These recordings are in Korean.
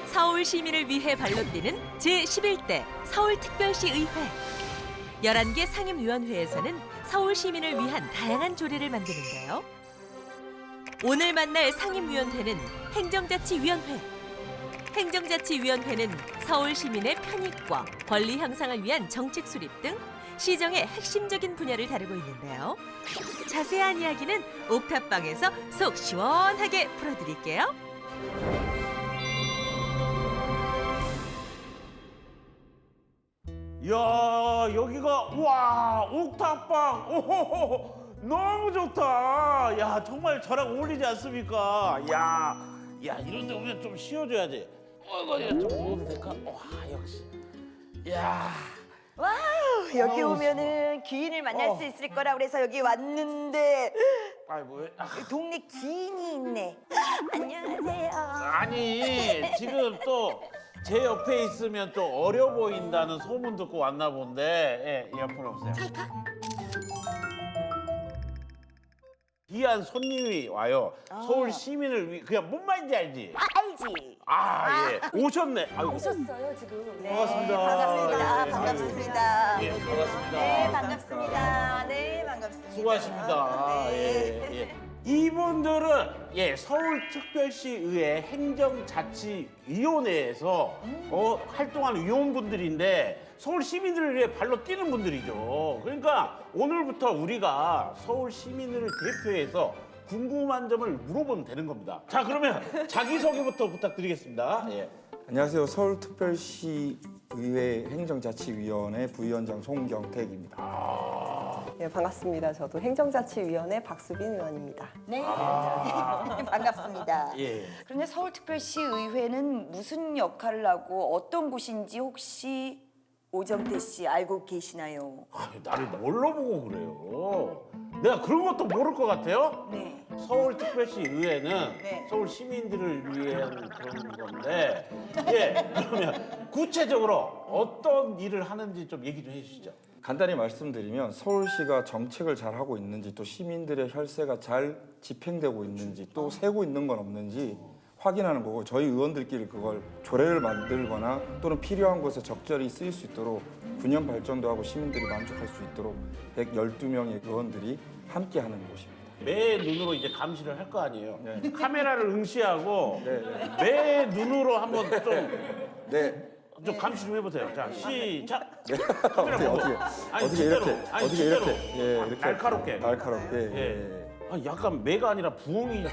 서울 시민을 위해 발로 뛰는 제11대 서울특별시 의회. 11개 상임위원회에서는 서울 시민을 위한 다양한 조례를 만드는데요. 오늘 만날 상임위원회는 행정자치위원회. 행정자치위원회는 서울 시민의 편익과 권리 향상을 위한 정책 수립 등 시정의 핵심적인 분야를 다루고 있는데요. 자세한 이야기는 옥탑방에서 속 시원하게 풀어드릴게요. 야, 여기가 와 옥탑방, 오호호, 너무 좋다. 야, 정말 저랑 어울리지 않습니까? 야, 이런 데 오면 좀 쉬어줘야지. 이거 좀 먹어도 될까? 와, 역시. 야, 와우, 여기 아우, 오면은 귀인을 만날 수 있을 거라 그래서 여기 왔는데 아이고, 동네 귀인이 있네. 안녕하세요. 아니 지금 또 제 옆에 있으면 또 어려 보인다는 소문 듣고 왔나 본데, 예, 이어폰 없어요. 찰칵. 귀한 손님이 와요. 서울 시민을 위해 그냥 뭔 말인지 알지? 알지. 예, 오셨네. 아이고. 오셨어요 지금. 네, 반갑습니다. 반갑습니다. 예, 반갑습니다. 예, 반갑습니다. 네, 반갑습니다. 네, 반갑습니다. 수고하십니다. 네. 예. 이분들은 서울특별시의회 행정자치위원회에서 활동하는 위원분들인데 서울 시민들을 위해 발로 뛰는 분들이죠. 그러니까 오늘부터 우리가 서울 시민을 대표해서 궁금한 점을 물어보면 되는 겁니다. 자, 그러면 자기소개부터 부탁드리겠습니다. 예. 안녕하세요. 서울특별시의회 행정자치위원회 부위원장 송경택입니다. 네, 반갑습니다. 저도 행정자치위원회 박수빈 의원입니다. 네, 반갑습니다. 예. 그런데 서울특별시 의회는 무슨 역할을 하고 어떤 곳인지 혹시 오정태 씨 알고 계시나요? 아니, 나를 뭘로 보고 그래요? 내가 그런 것도 모를 것 같아요? 네. 서울특별시 의회는 네. 서울 시민들을 위한 그런 건데, 예, 그러면 구체적으로 어떤 일을 하는지 좀 얘기 좀 해주시죠. 간단히 말씀드리면 서울시가 정책을 잘 하고 있는지 또 시민들의 혈세가 잘 집행되고 있는지 또 새고 있는 건 없는지 확인하는 거고 저희 의원들끼리 그걸 조례를 만들거나 또는 필요한 곳에 적절히 쓰일 수 있도록 균형 발전도 하고 시민들이 만족할 수 있도록 112명의 의원들이 함께 하는 곳입니다. 매 눈으로 이제 감시를 할 거 아니에요. 네. 카메라를 응시하고 네. 매 눈으로 한번 네. 좀 감시 좀 해보세요. 자, 시작. 어떻게 진짜로. 이렇게 아니, 어떻게 진짜로. 이렇게 예, 이렇게 날카롭게. 날카롭게 예. 예. 약간 매가 아니라 부엉이 좀.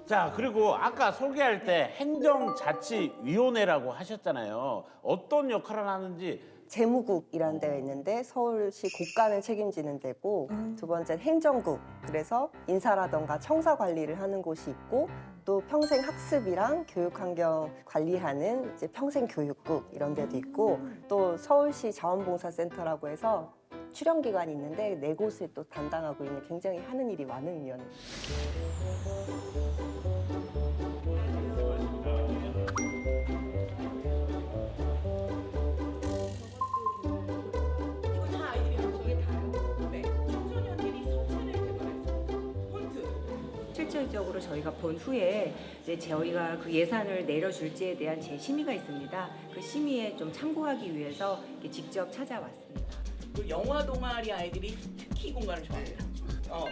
자, 그리고 아까 소개할 때 행정자치위원회라고 하셨잖아요. 어떤 역할을 하는지. 재무국이라는 데가 있는데 서울시 곳간을 책임지는 데고 두 번째는 행정국. 그래서 인사라던가 청사 관리를 하는 곳이 있고 또 평생 학습이랑 교육 환경 관리하는 이제 평생 교육국 이런 데도 있고 또 서울시 자원봉사센터라고 해서 출연 기관이 있는데 네 곳을 또 담당하고 있는 굉장히 하는 일이 많은 위원회입니다. 실질적으로 저희가 본 후에 이제 저희가 그 예산을 내려줄지에 대한 제 심의가 있습니다. 그 심의에 좀 참고하기 위해서 이렇게 직접 찾아왔습니다. 그 영화 동아리 아이들이 특히 이 공간을 좋아합니다.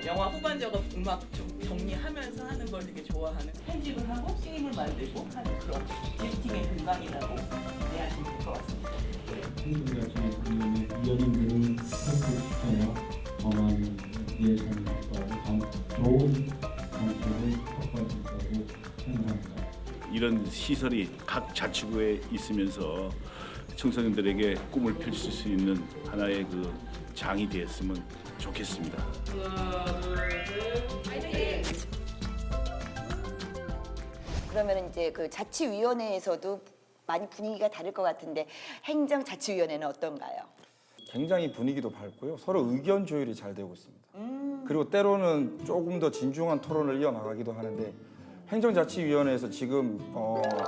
영화 후반 작업 음악 좀 정리하면서 하는 걸 되게 좋아하는 편집을 하고 게임을 만들고 하는 그런 딜팅의 공간이라고 이해하시면 될 것 같습니다. 행정자치위원회 위원님들은 협조시켜야 법안 예산과 좋은 정책을 확보할 수 있다고 생각합니다. 이런 시설이 각 자치구에 있으면서 청소년들에게 꿈을 펼칠 수 있는 하나의 그 장이 되었으면 좋겠습니다. 그러면 이제 그 자치위원회에서도 많이 분위기가 다를 것 같은데 행정자치위원회는 어떤가요? 굉장히 분위기도 밝고요. 서로 의견 조율이 잘 되고 있습니다. 그리고 때로는 조금 더 진중한 토론을 이어나가기도 하는데 행정자치위원회에서 지금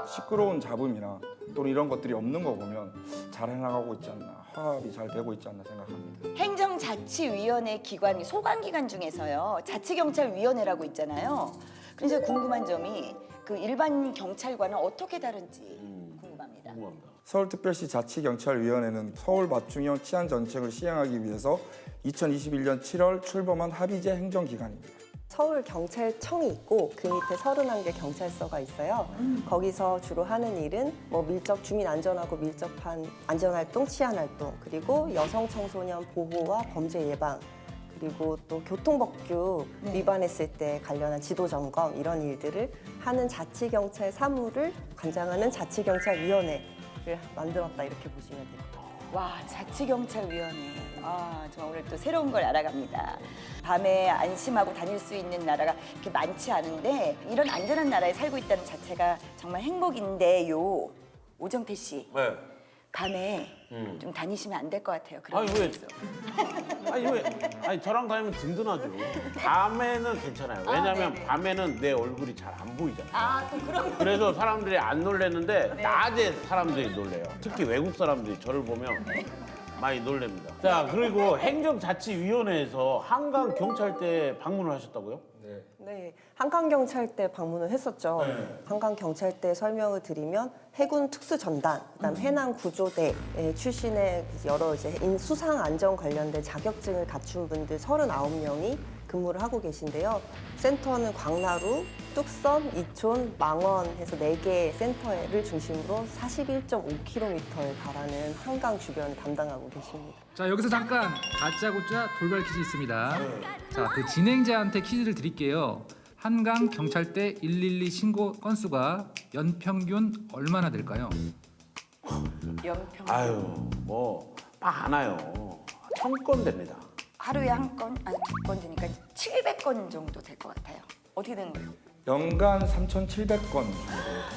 시끄러운 잡음이나 또는 이런 것들이 없는 거 보면 잘 해나가고 있지 않나. 파악이 잘 되고 있지 않나 생각합니다. 행정자치위원회 기관이 소관기관 중에서요 자치경찰위원회라고 있잖아요. 그래서 궁금한 점이 그 일반 경찰과는 어떻게 다른지 궁금합니다. 서울특별시 자치경찰위원회는 서울 맞춤형 치안정책을 시행하기 위해서 2021년 7월 출범한 합의제 행정기관입니다. 서울경찰청이 있고 그 밑에 31개 경찰서가 있어요. 거기서 주로 하는 일은 뭐 밀접 주민 안전하고 밀접한 안전활동, 치안활동, 그리고 여성 청소년 보호와 범죄 예방, 그리고 또 교통법규 위반했을 때 관련한 지도 점검 이런 일들을 하는 자치경찰 사무를 관장하는 자치경찰위원회를 만들었다 이렇게 보시면 돼요. 와, 자치경찰위원회. 아, 정말 오늘 또 새로운 걸 알아갑니다. 밤에 안심하고 다닐 수 있는 나라가 그렇게 많지 않은데 이런 안전한 나라에 살고 있다는 자체가 정말 행복인데요. 오정태 씨, 네. 밤에 좀 다니시면 안 될 것 같아요. 그런 아니, 왜? 데서. 아니 저랑 다니면 든든하죠. 밤에는 괜찮아요. 왜냐면 네네. 밤에는 내 얼굴이 잘 안 보이잖아요. 아, 또 그런 그래서 사람들이 안 놀래는데 네. 낮에 사람들이 놀래요. 특히 외국 사람들이 저를 보면 많이 놀랍니다. 자, 그리고 행정자치위원회에서 한강 경찰대 방문을 하셨다고요? 네, 한강경찰대 방문을 했었죠. 한강경찰대 설명을 드리면 해군 특수전단, 그다음 해남구조대 출신의 여러 이제 수상 안전 관련된 자격증을 갖춘 분들 39명이 근무를 하고 계신데요. 센터는 광나루, 뚝섬, 이촌, 망원 해서 4개의 센터를 중심으로 41.5km에 달하는 한강 주변을 담당하고 계십니다. 자, 여기서 잠깐 다짜고짜 돌발 퀴즈 있습니다. 자, 그 진행자한테 퀴즈를 드릴게요. 한강 경찰대 112 신고 건수가 연평균 얼마나 될까요? 연평 아유, 뭐 많아요. 1000건 됩니다. 하루에 한 건, 아니 2건 되니까 700건 정도 될 것 같아요. 어떻게 되는 거예요? 연간 3,700건 정도 됩니다.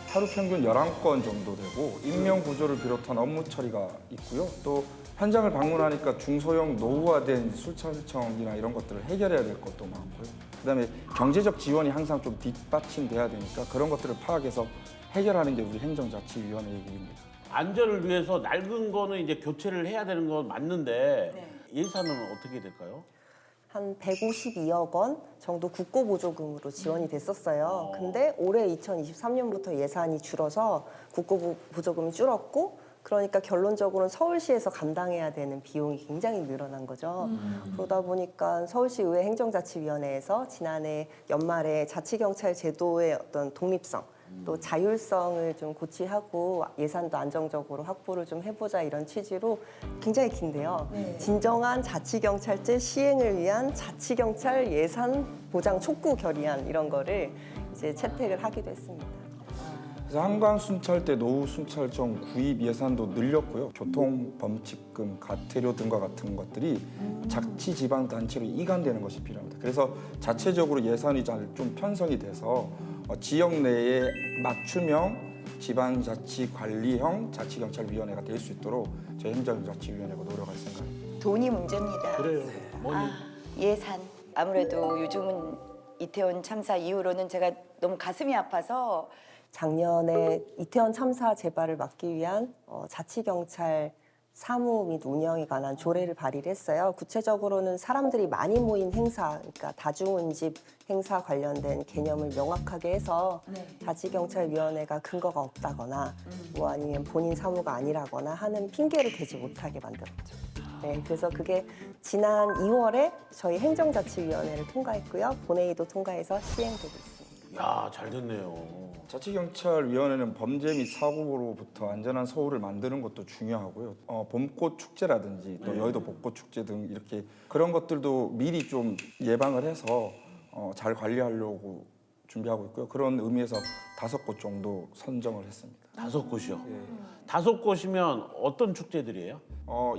하루 평균 11건 정도 되고 인명 구조를 비롯한 업무 처리가 있고요. 또 현장을 방문하니까 중소형 노후화된 술차청이나 이런 것들을 해결해야 될 것도 많고요. 그다음에 경제적 지원이 항상 좀 뒷받침돼야 되니까 그런 것들을 파악해서 해결하는 게 우리 행정자치위원회의 일입니다. 안전을 위해서 낡은 거는 이제 교체를 해야 되는 건 맞는데 네. 예산은 어떻게 될까요? 한 152억 원 정도 국고보조금으로 지원이 됐었어요. 근데 올해 2023년부터 예산이 줄어서 국고보조금이 줄었고 그러니까 결론적으로는 서울시에서 감당해야 되는 비용이 굉장히 늘어난 거죠. 그러다 보니까 서울시의회 행정자치위원회에서 지난해 연말에 자치경찰 제도의 어떤 독립성 또 자율성을 좀 고취하고 예산도 안정적으로 확보를 좀 해보자 이런 취지로 굉장히 긴데요. 진정한 자치경찰제 시행을 위한 자치경찰 예산 보장 촉구 결의안 이런 거를 이제 채택을 하기도 했습니다. 그래서 한강순찰대 노후순찰청 구입 예산도 늘렸고요. 교통범칙금, 가태료 등과 같은 것들이 자치지방단체로 이관되는 것이 필요합니다. 그래서 자체적으로 예산이 잘 좀 편성이 돼서 지역 내에 맞춤형 지방자치관리형 자치경찰위원회가 될 수 있도록 저희 행정자치위원회가 노력할 생각입니다. 돈이 문제입니다. 그래요. 뭐니? 예산. 아무래도 요즘은 이태원 참사 이후로는 제가 너무 가슴이 아파서 작년에 이태원 참사 재발을 막기 위한 자치경찰 사무 및 운영에 관한 조례를 발의를 했어요. 구체적으로는 사람들이 많이 모인 행사, 그러니까 다중운집 행사 관련된 개념을 명확하게 해서 자치경찰위원회가 근거가 없다거나 뭐 아니면 본인 사무가 아니라거나 하는 핑계를 대지 못하게 만들었죠. 네, 그래서 그게 지난 2월에 저희 행정자치위원회를 통과했고요. 본회의도 통과해서 시행되고 있습니다. 야, 잘 됐네요. 자치경찰위원회는 범죄 및 사고로부터 안전한 서울을 만드는 것도 중요하고요. 봄꽃 축제라든지 또 여의도 벚꽃 축제 등 이렇게 그런 것들도 미리 좀 예방을 해서 잘 관리하려고 준비하고 있고요. 그런 의미에서 5곳 정도 선정을 했습니다. 5곳이요? 예. 5곳이면 어떤 축제들이에요?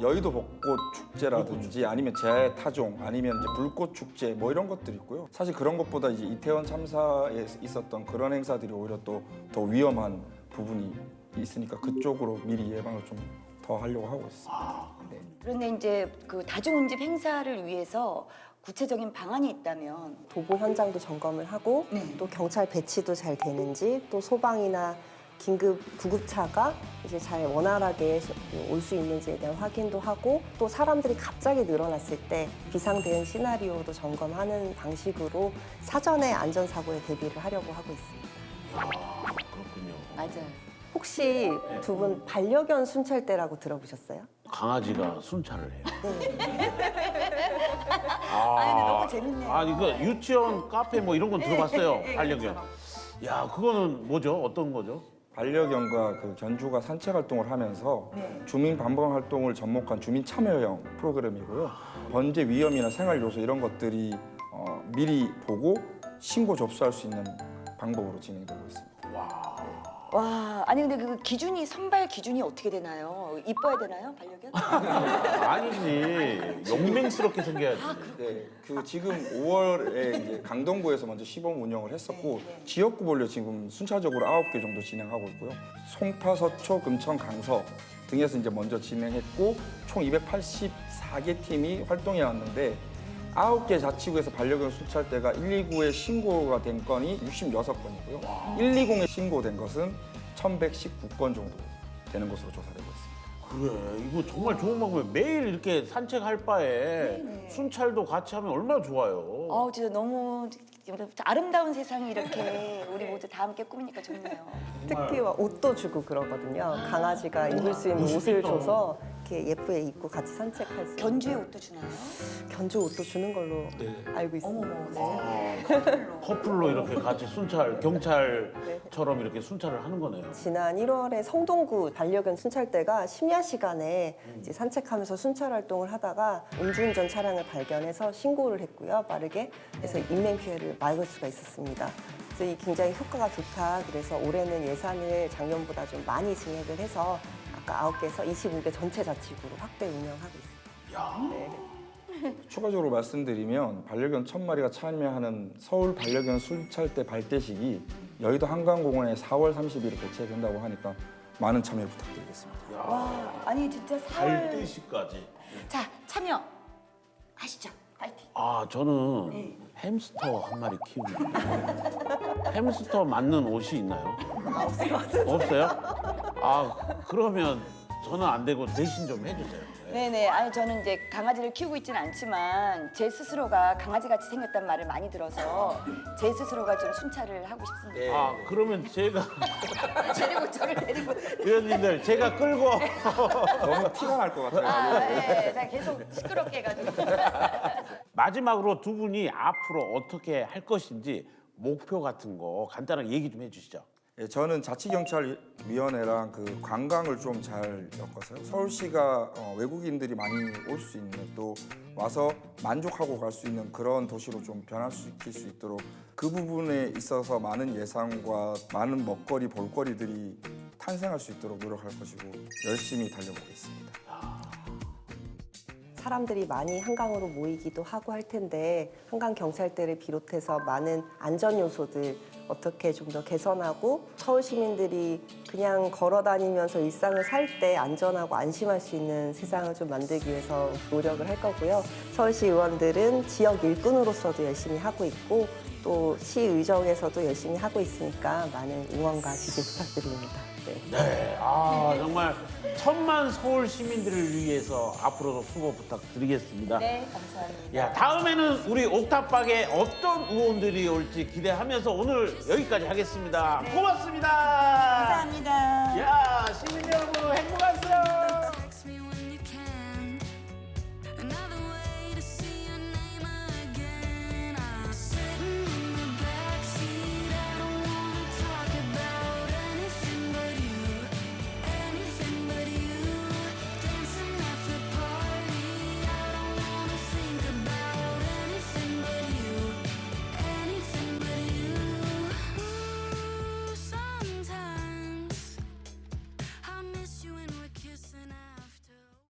여의도 벚꽃 축제라든지 아니면 재타종 아니면 이제 불꽃 축제 뭐 이런 것들이 있고요. 사실 그런 것보다 이제 이태원 참사에 있었던 그런 행사들이 오히려 또 더 위험한 부분이 있으니까 그쪽으로 미리 예방을 좀 더 하려고 하고 있습니다. 네. 그런데 이제 그 다중운집 행사를 위해서 구체적인 방안이 있다면 도보 현장도 점검을 하고 네. 또 경찰 배치도 잘 되는지 또 소방이나 긴급 구급차가 이제 잘 원활하게 올 수 있는지에 대한 확인도 하고 또 사람들이 갑자기 늘어났을 때 비상 대응 시나리오도 점검하는 방식으로 사전에 안전사고에 대비를 하려고 하고 있습니다. 그렇군요. 맞아요. 혹시 두 분 반려견 순찰대라고 들어보셨어요? 강아지가 순찰을 해요. 아니, 근데 너무 재밌네요. 아니 그 유치원 카페 뭐 이런 건 들어봤어요. 반려견. 야 그거는 뭐죠? 어떤 거죠? 반려견과 그 견주가 산책 활동을 하면서 주민 방범 활동을 접목한 주민 참여형 프로그램이고요. 번제 위험이나 생활 요소 이런 것들이 미리 보고 신고 접수할 수 있는 방법으로 진행되고 있습니다. 와, 아니 근데 그 기준이 선발 기준이 어떻게 되나요? 이뻐야 되나요, 반려견? 아니지 용맹스럽게 생겨야지. 네, 그 지금 5월에 이제 강동구에서 먼저 시범 운영을 했었고 지역구별로 지금 순차적으로 9개 정도 진행하고 있고요. 송파, 서초, 금천, 강서 등에서 이제 먼저 진행했고 총 284개 팀이 활동해 왔는데 9개 자치구에서 반려견 순찰대가 119에 신고가 된 건이 66건이고요. 120에 신고된 것은 1119건 정도 되는 것으로 조사되고 있습니다. 그래 이거 정말 좋은 방법이에요. 매일 이렇게 산책할 바에 순찰도 같이 하면 얼마나 좋아요. 진짜 너무 아름다운 세상이 이렇게 우리 모두 다 함께 꾸미니까 좋네요. 특히 막 옷도 주고 그러거든요. 강아지가 입을 수 있는 옷을 줘서 이렇게 예쁘게 입고 같이 산책할 수 있는. 견주의 옷도 주나요? 견주 옷도 주는 걸로 알고 있습니다. 어머머, 커플로 이렇게 같이 순찰 경찰처럼 이렇게 순찰을 하는 거네요. 지난 1월에 성동구 반려견 순찰대가 심야 시간에 이제 산책하면서 순찰 활동을 하다가 음주운전 차량을 발견해서 신고를 했고요. 빠르게. 그래서 인명 피해를 막을 수가 있었습니다. 그래서 이 굉장히 효과가 좋다. 그래서 올해는 예산을 작년보다 좀 많이 증액을 해서 아까 9개에서 25개 전체 자치구로 확대 운영하고 있습니다. 추가적으로 말씀드리면 반려견 1000마리가 참여하는 서울 반려견 순찰대 발대식이 여의도 한강공원에 4월 30일에 개최된다고 하니까 많은 참여 부탁드리겠습니다. 와, 아니 진짜 4월. 발대식까지. 자, 참여 하시죠. 파이팅. 저는 햄스터 한 마리 키우는데 햄스터 맞는 옷이 있나요? 없어요? 그러면 저는 안 되고 대신 좀 해주세요. 네네. 아니 저는 이제 강아지를 키우고 있지는 않지만 제 스스로가 강아지같이 생겼단 말을 많이 들어서 제 스스로가 좀 순찰을 하고 싶습니다. 그러면 제가 데리고 저를 데리고. 위원님들 제가 끌고 너무 티가 날 것 같아요. 네. 제가 계속 시끄럽게 해가지고. 마지막으로 두 분이 앞으로 어떻게 할 것인지 목표 같은 거 간단하게 얘기 좀 해주시죠. 예, 저는 자치경찰위원회랑 그 관광을 좀 잘 엮어서요. 서울시가 외국인들이 많이 올 수 있는 또 와서 만족하고 갈 수 있는 그런 도시로 좀 변화시킬 수 있도록 그 부분에 있어서 많은 예산과 많은 먹거리, 볼거리들이 탄생할 수 있도록 노력할 것이고 열심히 달려보겠습니다. 사람들이 많이 한강으로 모이기도 하고 할 텐데 한강 경찰대를 비롯해서 많은 안전 요소들 어떻게 좀 더 개선하고 서울 시민들이 그냥 걸어 다니면서 일상을 살 때 안전하고 안심할 수 있는 세상을 좀 만들기 위해서 노력을 할 거고요. 서울시 의원들은 지역 일꾼으로서도 열심히 하고 있고 또 시의정에서도 열심히 하고 있으니까 많은 응원과 지지 부탁드립니다. 네, 정말 1000만 서울 시민들을 위해서 앞으로도 수고 부탁드리겠습니다. 네, 감사합니다. 야, 다음에는 우리 옥탑방에 어떤 의원들이 올지 기대하면서 오늘 여기까지 하겠습니다. 고맙습니다. 감사합니다. 야, 시민 여러분 행복하세요.